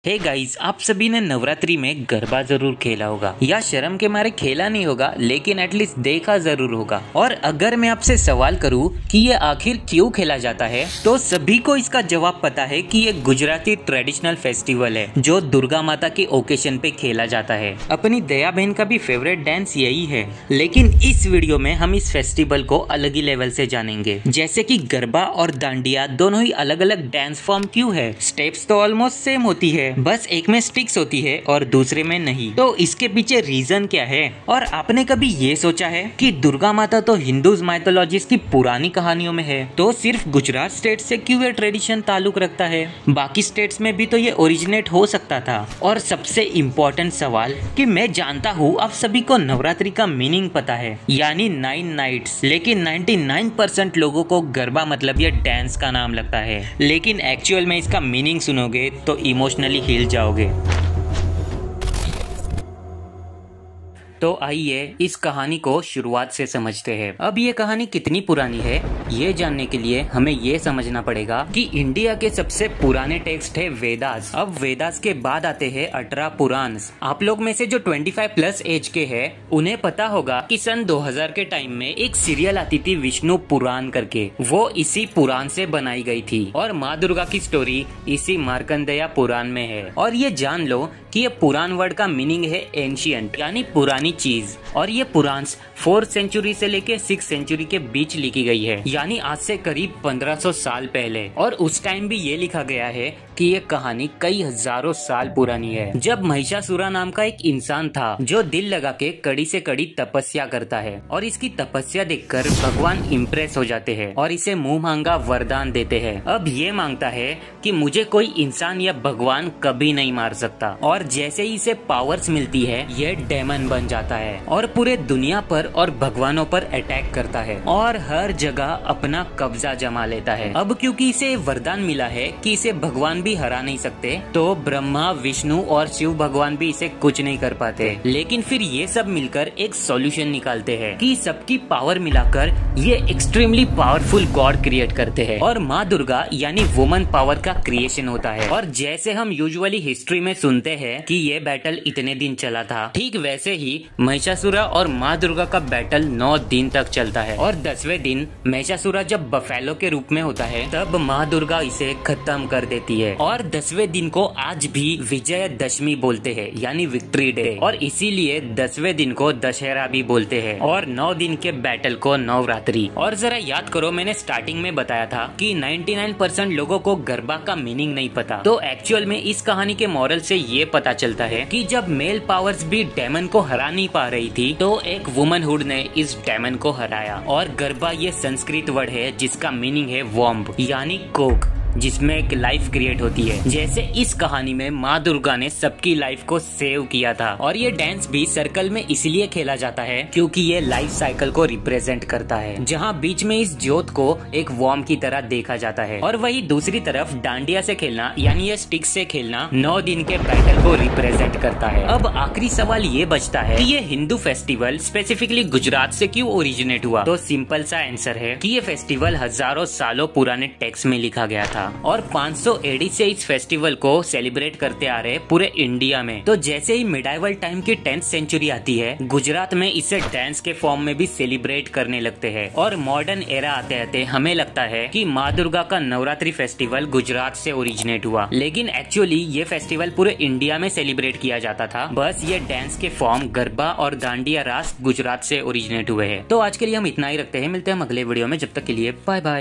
Hey guys, आप सभी ने नवरात्रि में गरबा जरूर खेला होगा या शर्म के मारे खेला नहीं होगा, लेकिन एटलीस्ट देखा जरूर होगा। और अगर मैं आपसे सवाल करूं कि ये आखिर क्यों खेला जाता है, तो सभी को इसका जवाब पता है कि ये गुजराती ट्रेडिशनल फेस्टिवल है जो दुर्गा माता के ओकेशन पे खेला जाता है। अपनी दया बहन का भी फेवरेट डांस यही है, लेकिन इस वीडियो में हम इस फेस्टिवल को अलग ही लेवल से जानेंगे। जैसे कि गरबा और दांडिया दोनों ही अलग अलग डांस फॉर्म क्यों है, स्टेप्स तो ऑलमोस्ट सेम होती है, बस एक में स्टिक्स होती है और दूसरे में नहीं। तो इसके पीछे रीजन क्या है? और आपने कभी ये सोचा है कि दुर्गा माता तो हिंदूज माइथोलॉजीज की पुरानी कहानियों में है, तो सिर्फ गुजरात स्टेट से क्यों ये ट्रेडिशन ताल्लुक रखता है? बाकी स्टेट्स में भी तो ये ओरिजिनेट हो सकता था। और सबसे इम्पोर्टेंट सवाल कि मैं जानता हूँ आप सभी को नवरात्रि का मीनिंग पता है, यानी 9 नाइट्स, लेकिन 99% लोगों को गरबा मतलब ये डांस का नाम लगता है। लेकिन एक्चुअल में इसका मीनिंग सुनोगे तो इमोशनली हिल जाओगे। तो आइए इस कहानी को शुरुआत से समझते हैं। अब ये कहानी कितनी पुरानी है, ये जानने के लिए हमें ये समझना पड़ेगा कि इंडिया के सबसे पुराने टेक्स्ट है वेदास। अब वेदास के बाद आते हैं 18 पुराण। आप लोग में से जो 25 प्लस एज के हैं उन्हें पता होगा कि सन 2000 के टाइम में एक सीरियल आती थी विष्णु पुराण करके, वो इसी पुराण से बनाई गई थी। और माँ दुर्गा की स्टोरी इसी मार्कंडेय पुराण में है। और ये जान लो कि ये पुराण वर्ड का मीनिंग है एंशियंट, यानी पुरानी चीज। और ये पुराण 4th सेंचुरी से लेके 6th सेंचुरी के बीच लिखी गई है, यानी आज से करीब 1500 साल पहले। और उस टाइम भी ये लिखा गया है कि ये कहानी कई हजारों साल पुरानी है, जब महिषासुर नाम का एक इंसान था जो दिल लगा के कड़ी से कड़ी तपस्या करता है। और इसकी तपस्या देखकर भगवान इम्प्रेस हो जाते हैं और इसे मुंह मांगा वरदान देते हैं। अब ये मांगता है कि मुझे कोई इंसान या भगवान कभी नहीं मार सकता। और जैसे ही इसे पावर्स मिलती है, ये डेमन बन जाता है और पूरे दुनिया पर और भगवानों पर अटैक करता है और हर जगह अपना कब्जा जमा लेता है। अब क्योंकि इसे वरदान मिला है कि इसे भगवान भी हरा नहीं सकते, तो ब्रह्मा, विष्णु और शिव भगवान भी इसे कुछ नहीं कर पाते। लेकिन फिर ये सब मिलकर एक सॉल्यूशन निकालते हैं कि सबकी पावर मिलाकर ये एक्सट्रीमली पावरफुल गॉड क्रिएट करते हैं और माँ दुर्गा यानी वुमन पावर का क्रिएशन होता है। और जैसे हम यूजुअली हिस्ट्री में सुनते हैं कि ये बैटल इतने दिन चला था, ठीक वैसे ही महिषासुर और माँ दुर्गा का बैटल 9 दिन तक चलता है। और 10वें दिन महिषासुर जब बफेलो के रूप में होता है, तब माँ दुर्गा इसे खत्म कर देती है। और 10वें दिन को आज भी विजयदशमी बोलते हैं, यानी विक्ट्री डे। और इसीलिए 10वें दिन को दशहरा भी बोलते हैं और 9 दिन के बैटल को नवरात्रि। और जरा याद करो, मैंने स्टार्टिंग में बताया था कि 99% लोगों को गरबा का मीनिंग नहीं पता। तो एक्चुअल में इस कहानी के मॉरल से ये पता चलता है कि जब मेल पावर्स भी डेमन को हरा नहीं पा रही थी, तो एक वुमनहुड ने इस डेमन को हराया। और गरबा ये संस्कृत वर्ड है जिसका मीनिंग है वॉम्ब, यानी कोक, जिसमें एक लाइफ क्रिएट होती है। जैसे इस कहानी में माँ दुर्गा ने सबकी लाइफ को सेव किया था। और ये डांस भी सर्कल में इसलिए खेला जाता है क्योंकि ये लाइफ साइकिल को रिप्रेजेंट करता है, जहाँ बीच में इस ज्योत को एक वॉर्म की तरह देखा जाता है। और वही दूसरी तरफ डांडिया से खेलना, यानी ये स्टिक से खेलना, 9 दिन के बैटल को रिप्रेजेंट करता है। अब आखिरी सवाल ये बचता है कि ये हिंदू फेस्टिवल स्पेसिफिकली गुजरात से क्यों ओरिजिनेट हुआ? तो सिंपल सा आंसर है कि ये फेस्टिवल हजारों सालों पुराने टेक्स्ट में लिखा गया था और 500 एडी से इस फेस्टिवल को सेलिब्रेट करते आ रहे पूरे इंडिया में। तो जैसे ही मिडाइवल टाइम की 10th सेंचुरी आती है, गुजरात में इसे डांस के फॉर्म में भी सेलिब्रेट करने लगते हैं। और मॉडर्न एरा आते आते हमें लगता है कि माँ दुर्गा का नवरात्रि फेस्टिवल गुजरात से ओरिजिनेट हुआ, लेकिन एक्चुअली ये फेस्टिवल पूरे इंडिया में सेलिब्रेट किया जाता था। बस ये डांस के फॉर्म गरबा और दांडिया रास गुजरात से ओरिजिनेट हुए हैं। तो आज के लिए हम इतना ही रखते हैं, मिलते हैं अगले वीडियो में। जब तक के लिए बाय बाय।